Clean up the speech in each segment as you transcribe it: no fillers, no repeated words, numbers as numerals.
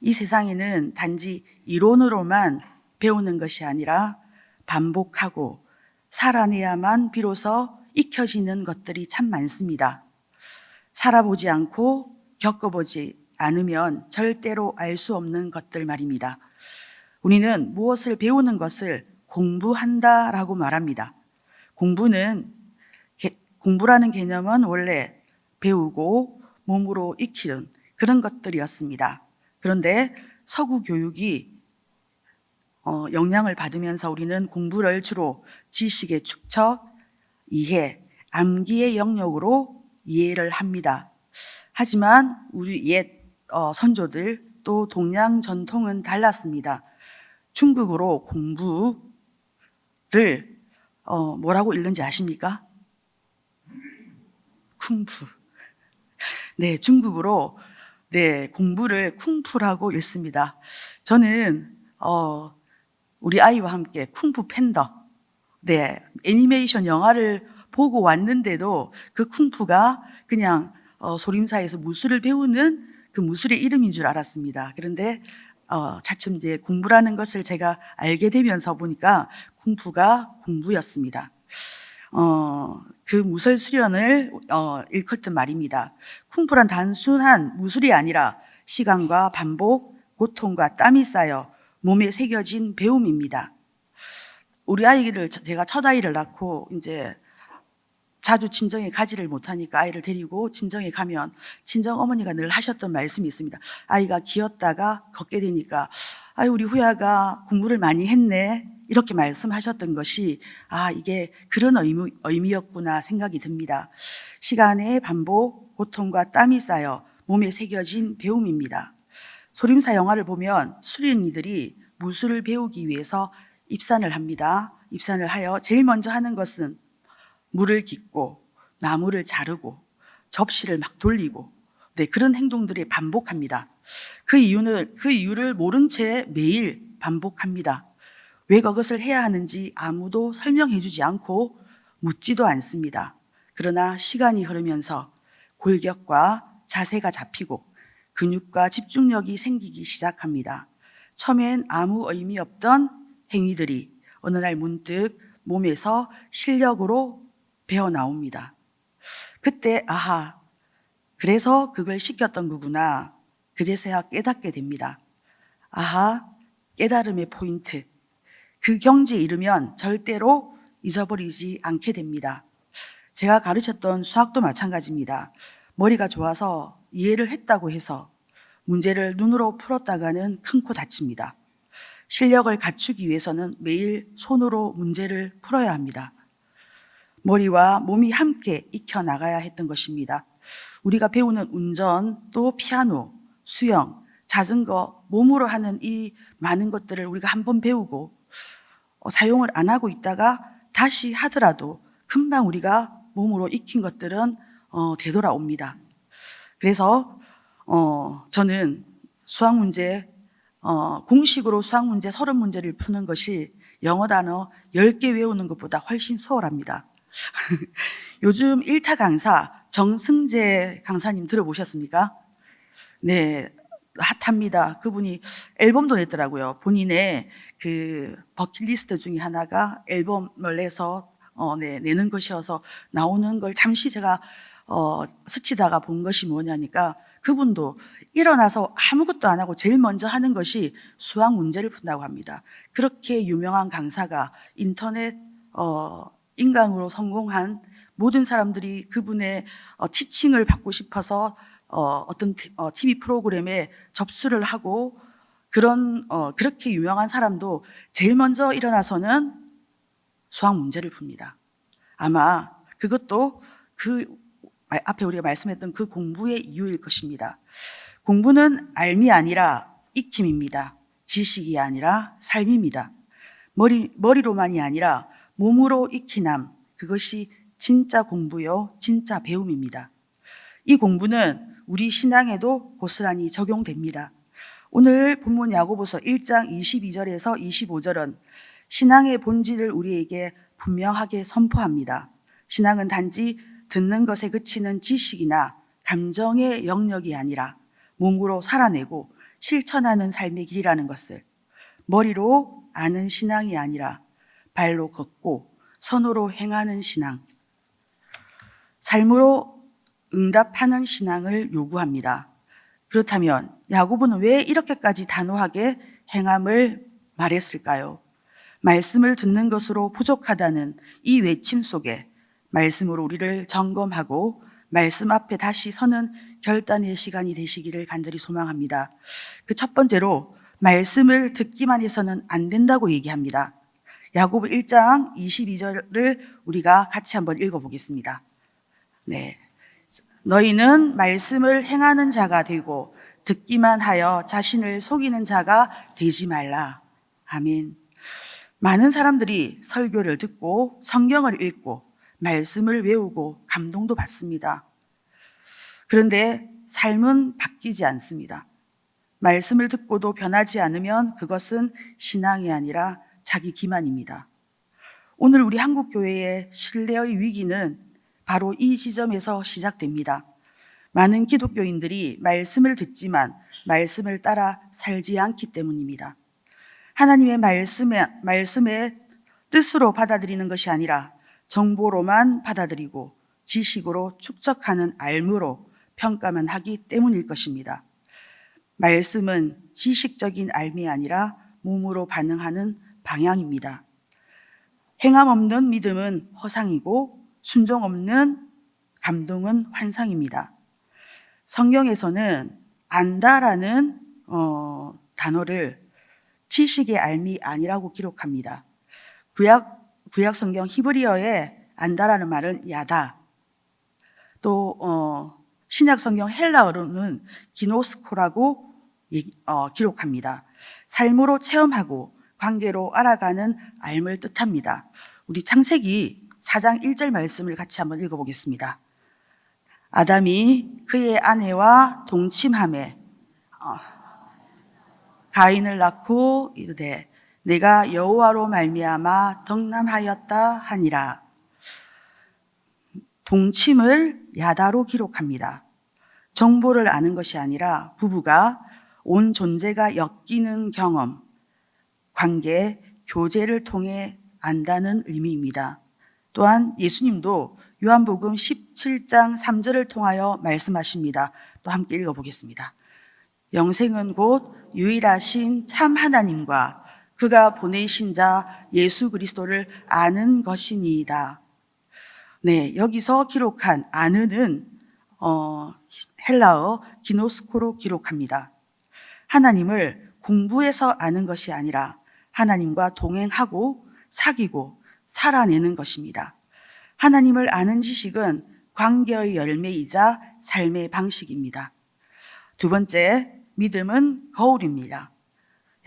이 세상에는 단지 이론으로만 배우는 것이 아니라 반복하고 살아내야만 비로소 익혀지는 것들이 참 많습니다. 살아보지 않고 겪어보지 않으면 절대로 알 수 없는 것들 말입니다. 우리는 무엇을 배우는 것을 공부한다라고 말합니다. 공부라는 개념은 원래 배우고 몸으로 익히는 그런 것들이었습니다. 그런데 서구 교육이 영향을 받으면서 우리는 공부를 주로 지식의 축적, 이해, 암기의 영역으로 이해를 합니다. 하지만 우리 옛 선조들 또 동양 전통은 달랐습니다. 중국어로 공부를 뭐라고 읽는지 아십니까? 쿵푸. 네, 중국어로 공부를 쿵푸라고 읽습니다. 저는 우리 아이와 함께 쿵푸 팬더, 애니메이션 영화를 보고 왔는데도 그 쿵푸가 그냥 소림사에서 무술을 배우는 그 무술의 이름인 줄 알았습니다. 그런데 차츰 이제 공부라는 것을 제가 알게 되면서 보니까 쿵푸가 공부였습니다. 그 무술 수련을 일컫던 말입니다. 쿵푸란 단순한 무술이 아니라 시간과 반복, 고통과 땀이 쌓여 몸에 새겨진 배움입니다. 우리 아이를 제가 첫 아이를 낳고 이제 자주 친정에 가지를 못하니까 아이를 데리고 친정에 가면 친정 어머니가 늘 하셨던 말씀이 있습니다. 아이가 기었다가 걷게 되니까 아유 우리 후야가 공부를 많이 했네 이렇게 말씀하셨던 것이 이게 그런 의미였구나 생각이 듭니다. 시간의 반복, 고통과 땀이 쌓여 몸에 새겨진 배움입니다. 소림사 영화를 보면 수련이들이 무술을 배우기 위해서 입산을 합니다. 입산을 하여 제일 먼저 하는 것은 물을 깃고 나무를 자르고 접시를 막 돌리고 그런 행동들이 반복합니다. 그 이유를 모른 채 매일 반복합니다. 왜 그것을 해야 하는지 아무도 설명해 주지 않고 묻지도 않습니다. 그러나 시간이 흐르면서 골격과 자세가 잡히고 근육과 집중력이 생기기 시작합니다. 처음엔 아무 의미 없던 행위들이 어느 날 문득 몸에서 실력으로 배어 나옵니다. 그때 그래서 그걸 시켰던 거구나. 그제서야 깨닫게 됩니다. 깨달음의 포인트. 그 경지에 이르면 절대로 잊어버리지 않게 됩니다. 제가 가르쳤던 수학도 마찬가지입니다. 머리가 좋아서 이해를 했다고 해서 문제를 눈으로 풀었다가는 큰 코 다칩니다. 실력을 갖추기 위해서는 매일 손으로 문제를 풀어야 합니다. 머리와 몸이 함께 익혀나가야 했던 것입니다. 우리가 배우는 운전, 또 피아노, 수영, 자전거, 몸으로 하는 이 많은 것들을 우리가 한번 배우고 사용을 안 하고 있다가 다시 하더라도 금방 우리가 몸으로 익힌 것들은 되돌아옵니다. 그래서 저는 수학 문제, 공식으로 수학 문제 30문제를 푸는 것이 영어 단어 10개 외우는 것보다 훨씬 수월합니다. 요즘 1타 강사 정승재 강사님 들어보셨습니까? 네, 핫합니다. 그분이 앨범도 냈더라고요. 본인의 그 버킷리스트 중에 하나가 앨범을 내서 내는 것이어서 나오는 걸 잠시 제가 스치다가 본 것이 뭐냐니까 그분도 일어나서 아무것도 안 하고 제일 먼저 하는 것이 수학 문제를 푼다고 합니다. 그렇게 유명한 강사가 인터넷 인강으로 성공한 모든 사람들이 그분의 티칭을 받고 싶어서 어떤 TV 프로그램에 접수를 하고 그렇게 유명한 사람도 제일 먼저 일어나서는 수학 문제를 풉니다. 아마 그것도 그 앞에 우리가 말씀했던 그 공부의 이유일 것입니다. 공부는 알미 아니라 익힘입니다. 지식이 아니라 삶입니다. 머리로만이 아니라 몸으로 익히남, 그것이 진짜 공부요, 진짜 배움입니다. 이 공부는 우리 신앙에도 고스란히 적용됩니다. 오늘 본문 야고보서 1장 22절에서 25절은 신앙의 본질을 우리에게 분명하게 선포합니다. 신앙은 단지 듣는 것에 그치는 지식이나 감정의 영역이 아니라 몸으로 살아내고 실천하는 삶의 길이라는 것을, 머리로 아는 신앙이 아니라 발로 걷고 선으로 행하는 신앙, 삶으로 응답하는 신앙을 요구합니다. 그렇다면 야고보는 왜 이렇게까지 단호하게 행함을 말했을까요? 말씀을 듣는 것으로 부족하다는 이 외침 속에 말씀으로 우리를 점검하고 말씀 앞에 다시 서는 결단의 시간이 되시기를 간절히 소망합니다. 그 첫 번째로 말씀을 듣기만 해서는 안 된다고 얘기합니다. 야고보 1장 22절을 우리가 같이 한번 읽어보겠습니다. 네, 너희는 말씀을 행하는 자가 되고 듣기만 하여 자신을 속이는 자가 되지 말라. 아멘. 많은 사람들이 설교를 듣고 성경을 읽고 말씀을 외우고 감동도 받습니다. 그런데 삶은 바뀌지 않습니다. 말씀을 듣고도 변하지 않으면 그것은 신앙이 아니라 자기 기만입니다. 오늘 우리 한국교회의 신뢰의 위기는 바로 이 지점에서 시작됩니다. 많은 기독교인들이 말씀을 듣지만 말씀을 따라 살지 않기 때문입니다. 하나님의 말씀의 뜻으로 받아들이는 것이 아니라 정보로만 받아들이고 지식으로 축적하는 알무로 평가만 하기 때문일 것입니다. 말씀은 지식적인 알미 아니라 몸으로 반응하는 방향입니다. 행함 없는 믿음은 허상이고 순종 없는 감동은 환상입니다. 성경에서는 안다라는 단어를 지식의 알미 아니라고 기록합니다. 구약 성경 히브리어에 안다라는 말은 야다. 또 신약 성경 헬라어로는 기노스코라고 기록합니다. 삶으로 체험하고 관계로 알아가는 알을 뜻합니다. 우리 창세기 4장 1절 말씀을 같이 한번 읽어보겠습니다. 아담이 그의 아내와 동침하매 가인을 낳고 이르되 내가 여호와로 말미암아 덕남하였다 하니라. 동침을 야다로 기록합니다. 정보를 아는 것이 아니라 부부가 온 존재가 엮이는 경험, 관계, 교제를 통해 안다는 의미입니다. 또한 예수님도 요한복음 17장 3절을 통하여 말씀하십니다. 또 함께 읽어보겠습니다. 영생은 곧 유일하신 참 하나님과 그가 보내신 자 예수 그리스도를 아는 것이니이다. 네, 여기서 기록한 아는은 헬라어 기노스코로 기록합니다. 하나님을 공부해서 아는 것이 아니라 하나님과 동행하고 사귀고 살아내는 것입니다. 하나님을 아는 지식은 관계의 열매이자 삶의 방식입니다. 두 번째, 믿음은 거울입니다.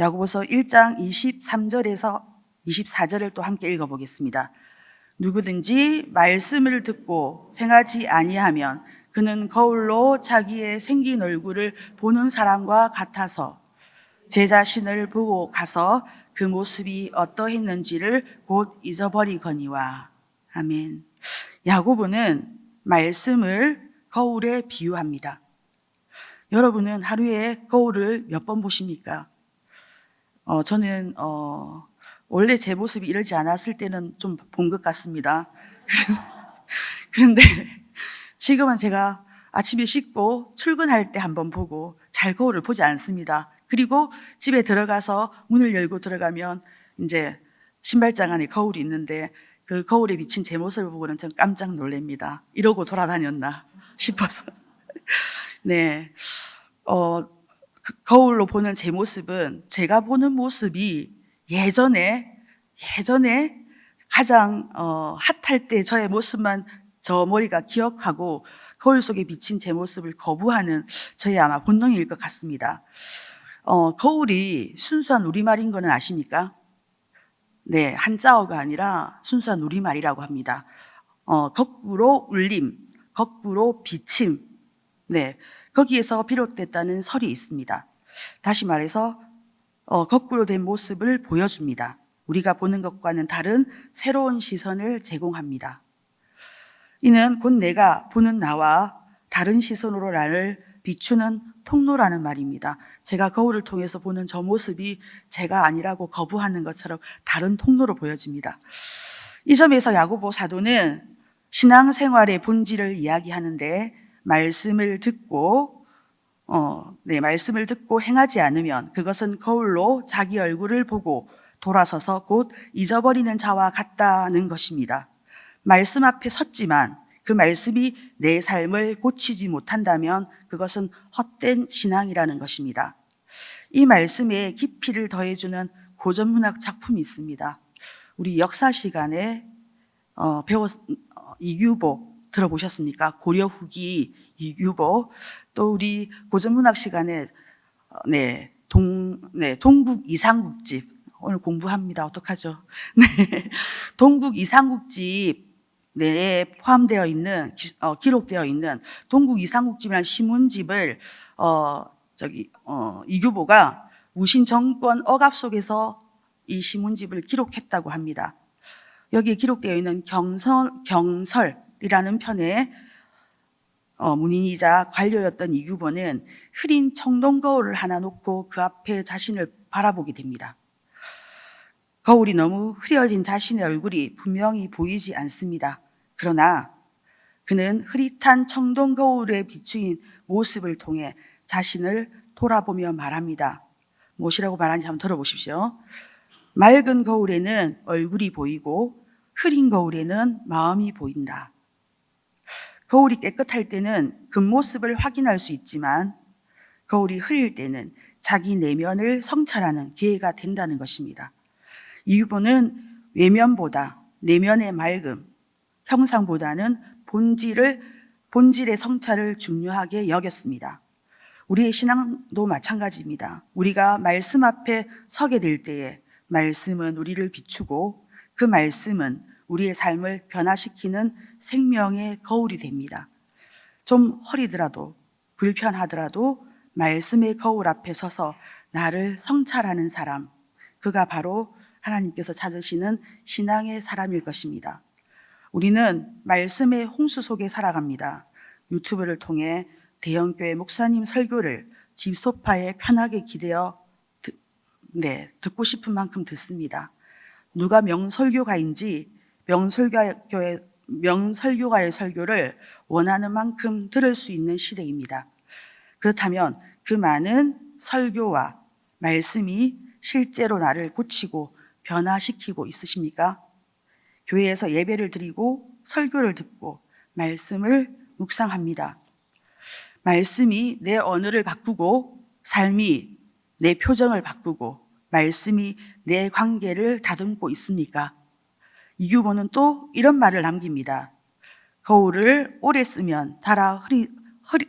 야고보서 1장 23절에서 24절을 또 함께 읽어보겠습니다. 누구든지 말씀을 듣고 행하지 아니하면 그는 거울로 자기의 생긴 얼굴을 보는 사람과 같아서 제 자신을 보고 가서 그 모습이 어떠했는지를 곧 잊어버리거니와. 아멘. 야고보는 말씀을 거울에 비유합니다. 여러분은 하루에 거울을 몇 번 보십니까? 저는 원래 제 모습이 이러지 않았을 때는 좀 본 것 같습니다. 그런데 지금은 제가 아침에 씻고 출근할 때 한번 보고 잘 거울을 보지 않습니다. 그리고 집에 들어가서 문을 열고 들어가면 이제 신발장 안에 거울이 있는데 그 거울에 비친 제 모습을 보고는 전 깜짝 놀랍니다. 이러고 돌아다녔나 싶어서. 네. 거울로 보는 제 모습은 제가 보는 모습이 예전에 가장 핫할 때 저의 모습만 저 머리가 기억하고 거울 속에 비친 제 모습을 거부하는 저의 아마 본능일 것 같습니다. 거울이 순수한 우리말인 거는 아십니까? 네, 한자어가 아니라 순수한 우리말이라고 합니다. 거꾸로 울림, 거꾸로 비침, 네, 거기에서 비롯됐다는 설이 있습니다. 다시 말해서 거꾸로 된 모습을 보여줍니다. 우리가 보는 것과는 다른 새로운 시선을 제공합니다. 이는 곧 내가 보는 나와 다른 시선으로 나를 비추는 통로라는 말입니다. 제가 거울을 통해서 보는 저 모습이 제가 아니라고 거부하는 것처럼 다른 통로로 보여집니다. 이 점에서 야고보 사도는 신앙생활의 본질을 이야기하는데 말씀을 듣고 행하지 않으면 그것은 거울로 자기 얼굴을 보고 돌아서서 곧 잊어버리는 자와 같다는 것입니다. 말씀 앞에 섰지만 그 말씀이 내 삶을 고치지 못한다면 그것은 헛된 신앙이라는 것입니다. 이 말씀에 깊이를 더해주는 고전문학 작품이 있습니다. 우리 역사 시간에 이규보 들어보셨습니까? 고려 후기 이규보. 또 우리 고전문학 시간에 동국 이상국집 오늘 공부합니다. 어떡하죠? 동국 이상국집 내에 포함되어 있는 기록되어 있는 동국 이상국집이라는 신문집을 이규보가 무신 정권 억압 속에서 이 신문집을 기록했다고 합니다. 여기에 기록되어 있는 경설이라는 편에 문인이자 관료였던 이규보는 흐린 청동 거울을 하나 놓고 그 앞에 자신을 바라보게 됩니다. 거울이 너무 흐려진 자신의 얼굴이 분명히 보이지 않습니다. 그러나 그는 흐릿한 청동 거울에 비추인 모습을 통해 자신을 돌아보며 말합니다. 무엇이라고 말하는지 한번 들어보십시오. 맑은 거울에는 얼굴이 보이고 흐린 거울에는 마음이 보인다. 거울이 깨끗할 때는 겉모습을 확인할 수 있지만 거울이 흐릴 때는 자기 내면을 성찰하는 기회가 된다는 것입니다. 이유보는 외면보다 내면의 맑음, 형상보다는 본질의 성찰을 중요하게 여겼습니다. 우리의 신앙도 마찬가지입니다. 우리가 말씀 앞에 서게 될 때에 말씀은 우리를 비추고 그 말씀은 우리의 삶을 변화시키는 생명의 거울이 됩니다. 좀 허리더라도 불편하더라도 말씀의 거울 앞에 서서 나를 성찰하는 사람, 그가 바로 하나님께서 찾으시는 신앙의 사람일 것입니다. 우리는 말씀의 홍수 속에 살아갑니다. 유튜브를 통해 대형교회 목사님 설교를 집 소파에 편하게 기대어 듣고 싶은 만큼 듣습니다. 누가 명설교가인지 명설교가의 설교를 원하는 만큼 들을 수 있는 시대입니다. 그렇다면 그 많은 설교와 말씀이 실제로 나를 고치고 변화시키고 있으십니까? 교회에서 예배를 드리고 설교를 듣고 말씀을 묵상합니다. 말씀이 내 언어를 바꾸고 삶이 내 표정을 바꾸고 말씀이 내 관계를 다듬고 있습니까? 이규보는 또 이런 말을 남깁니다. 거울을 오래 쓰면 닳아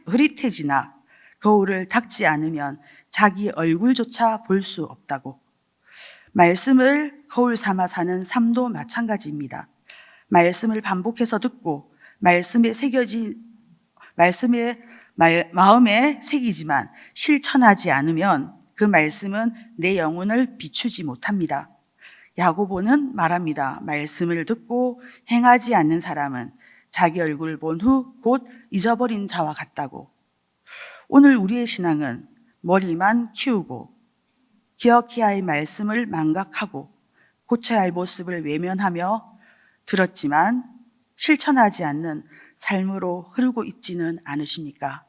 흐릿해지나 거울을 닦지 않으면 자기 얼굴조차 볼 수 없다고. 말씀을 거울 삼아 사는 삶도 마찬가지입니다. 말씀을 반복해서 듣고 마음에 새기지만 실천하지 않으면 그 말씀은 내 영혼을 비추지 못합니다. 야고보는 말합니다. 말씀을 듣고 행하지 않는 사람은 자기 얼굴을 본 후 곧 잊어버린 자와 같다고. 오늘 우리의 신앙은 머리만 키우고 기억해야 할 말씀을 망각하고 고쳐야 할 모습을 외면하며 들었지만 실천하지 않는 삶으로 흐르고 있지는 않으십니까?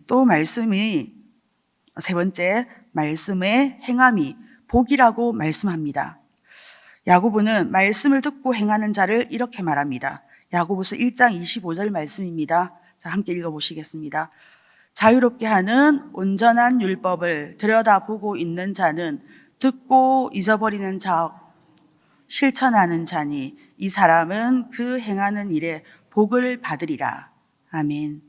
또 말씀이 세 번째, 말씀의 행함이 복이라고 말씀합니다. 야고보는 말씀을 듣고 행하는 자를 이렇게 말합니다. 야고보서 1장 25절 말씀입니다. 자, 함께 읽어보시겠습니다. 자유롭게 하는 온전한 율법을 들여다보고 있는 자는 듣고 잊어버리는 자, 실천하는 자니 이 사람은 그 행하는 일에 복을 받으리라. 아멘.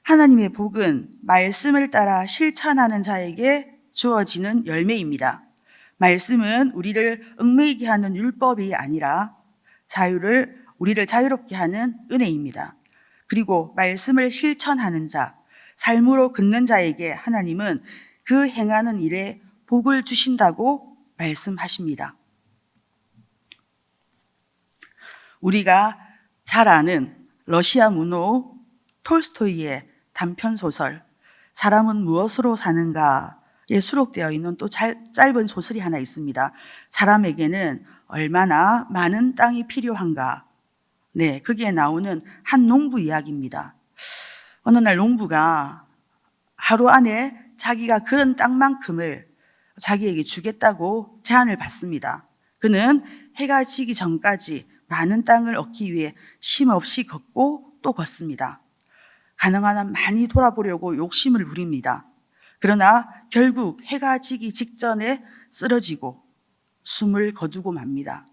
하나님의 복은 말씀을 따라 실천하는 자에게 주어지는 열매입니다. 말씀은 우리를 얽매이게 하는 율법이 아니라 우리를 자유롭게 하는 은혜입니다. 그리고 말씀을 실천하는 자, 삶으로 긋는 자에게 하나님은 그 행하는 일에 복을 주신다고 말씀하십니다. 우리가 잘 아는 러시아 문호 톨스토이의 단편소설 사람은 무엇으로 사는가에 수록되어 있는 또 짧은 소설이 하나 있습니다. 사람에게는 얼마나 많은 땅이 필요한가. 네, 거기에 나오는 한 농부 이야기입니다. 어느 날 농부가 하루 안에 자기가 그런 땅만큼을 자기에게 주겠다고 제안을 받습니다. 그는 해가 지기 전까지 많은 땅을 얻기 위해 쉼 없이 걷고 또 걷습니다. 가능한 한 많이 돌아보려고 욕심을 부립니다. 그러나 결국 해가 지기 직전에 쓰러지고 숨을 거두고 맙니다.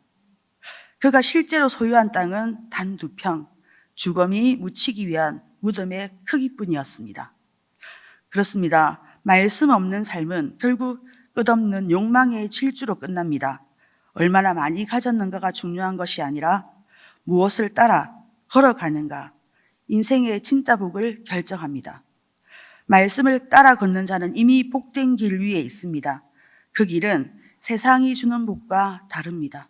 그가 실제로 소유한 땅은 단 2평, 주검이 묻히기 위한 무덤의 크기뿐이었습니다. 그렇습니다. 말씀 없는 삶은 결국 끝없는 욕망의 질주로 끝납니다. 얼마나 많이 가졌는가가 중요한 것이 아니라 무엇을 따라 걸어가는가, 인생의 진짜 복을 결정합니다. 말씀을 따라 걷는 자는 이미 복된 길 위에 있습니다. 그 길은 세상이 주는 복과 다릅니다.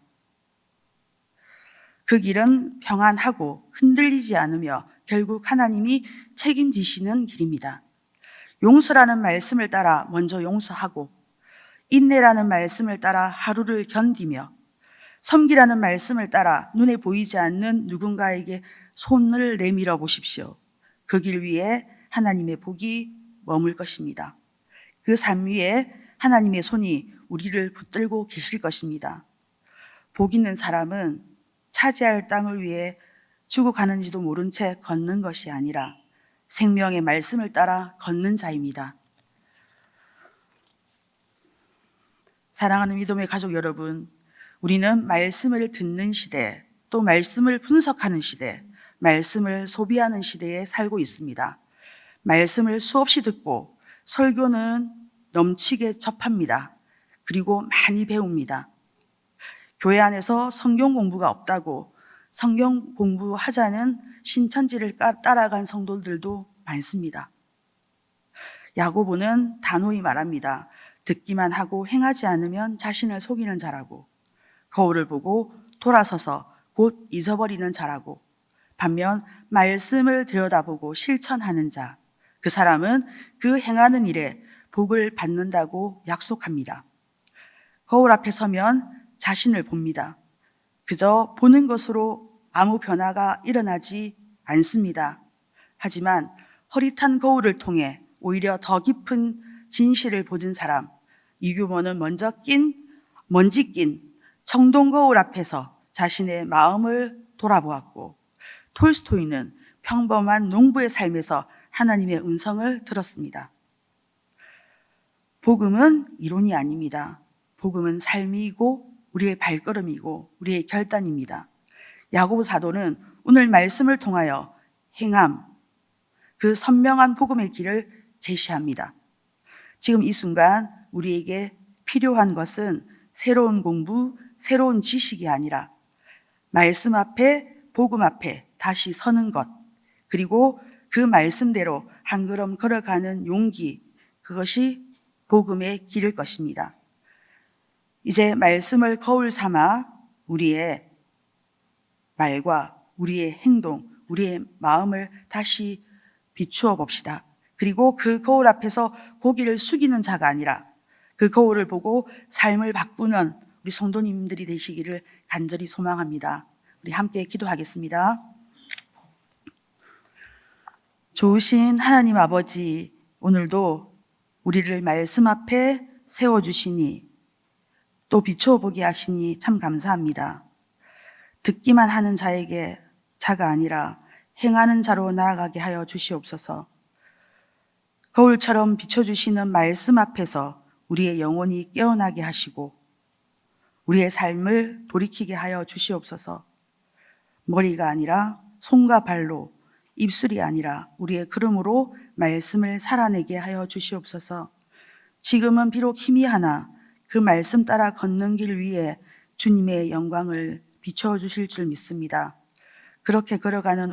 그 길은 평안하고 흔들리지 않으며 결국 하나님이 책임지시는 길입니다. 용서라는 말씀을 따라 먼저 용서하고, 인내라는 말씀을 따라 하루를 견디며, 섬기라는 말씀을 따라 눈에 보이지 않는 누군가에게 손을 내밀어 보십시오. 그 길 위에 하나님의 복이 머물 것입니다. 그 삶 위에 하나님의 손이 우리를 붙들고 계실 것입니다. 복 있는 사람은 차지할 땅을 위해 죽어가는지도 모른 채 걷는 것이 아니라 생명의 말씀을 따라 걷는 자입니다. 사랑하는 믿음의 가족 여러분, 우리는 말씀을 듣는 시대, 또 말씀을 분석하는 시대, 말씀을 소비하는 시대에 살고 있습니다. 말씀을 수없이 듣고 설교는 넘치게 접합니다. 그리고 많이 배웁니다. 교회 안에서 성경 공부가 없다고 성경 공부하자는 신천지를 따라간 성도들도 많습니다. 야고보는 단호히 말합니다. 듣기만 하고 행하지 않으면 자신을 속이는 자라고, 거울을 보고 돌아서서 곧 잊어버리는 자라고, 반면 말씀을 들여다보고 실천하는 자, 그 사람은 그 행하는 일에 복을 받는다고 약속합니다. 거울 앞에 서면 자신을 봅니다. 그저 보는 것으로 아무 변화가 일어나지 않습니다. 하지만 허릿한 거울을 통해 오히려 더 깊은 진실을 보는 사람, 이규모는 먼지 낀 청동 거울 앞에서 자신의 마음을 돌아보았고, 톨스토이는 평범한 농부의 삶에서 하나님의 음성을 들었습니다. 복음은 이론이 아닙니다. 복음은 삶이고 우리의 발걸음이고 우리의 결단입니다. 야고보 사도는 오늘 말씀을 통하여 행함, 그 선명한 복음의 길을 제시합니다. 지금 이 순간 우리에게 필요한 것은 새로운 공부, 새로운 지식이 아니라 말씀 앞에, 복음 앞에 다시 서는 것, 그리고 그 말씀대로 한 걸음 걸어가는 용기, 그것이 복음의 길일 것입니다. 이제 말씀을 거울 삼아 우리의 말과 우리의 행동, 우리의 마음을 다시 비추어 봅시다. 그리고 그 거울 앞에서 고개를 숙이는 자가 아니라 그 거울을 보고 삶을 바꾸는 우리 성도님들이 되시기를 간절히 소망합니다. 우리 함께 기도하겠습니다. 좋으신 하나님 아버지, 오늘도 우리를 말씀 앞에 세워주시니 또 비추어보게 하시니 참 감사합니다. 듣기만 하는 자에게 자가 아니라 행하는 자로 나아가게 하여 주시옵소서. 거울처럼 비춰주시는 말씀 앞에서 우리의 영혼이 깨어나게 하시고 우리의 삶을 돌이키게 하여 주시옵소서. 머리가 아니라 손과 발로, 입술이 아니라 우리의 걸음으로 말씀을 살아내게 하여 주시옵소서. 지금은 비록 희미하나 그 말씀 따라 걷는 길 위에 주님의 영광을 비춰 주실 줄 믿습니다. 그렇게 걸어가는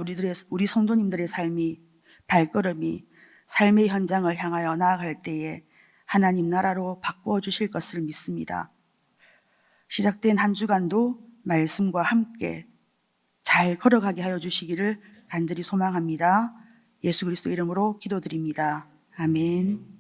우리 성도님들의 삶이, 발걸음이 삶의 현장을 향하여 나아갈 때에 하나님 나라로 바꾸어 주실 것을 믿습니다. 시작된 한 주간도 말씀과 함께 잘 걸어가게 하여 주시기를 간절히 소망합니다. 예수 그리스도 이름으로 기도드립니다. 아멘.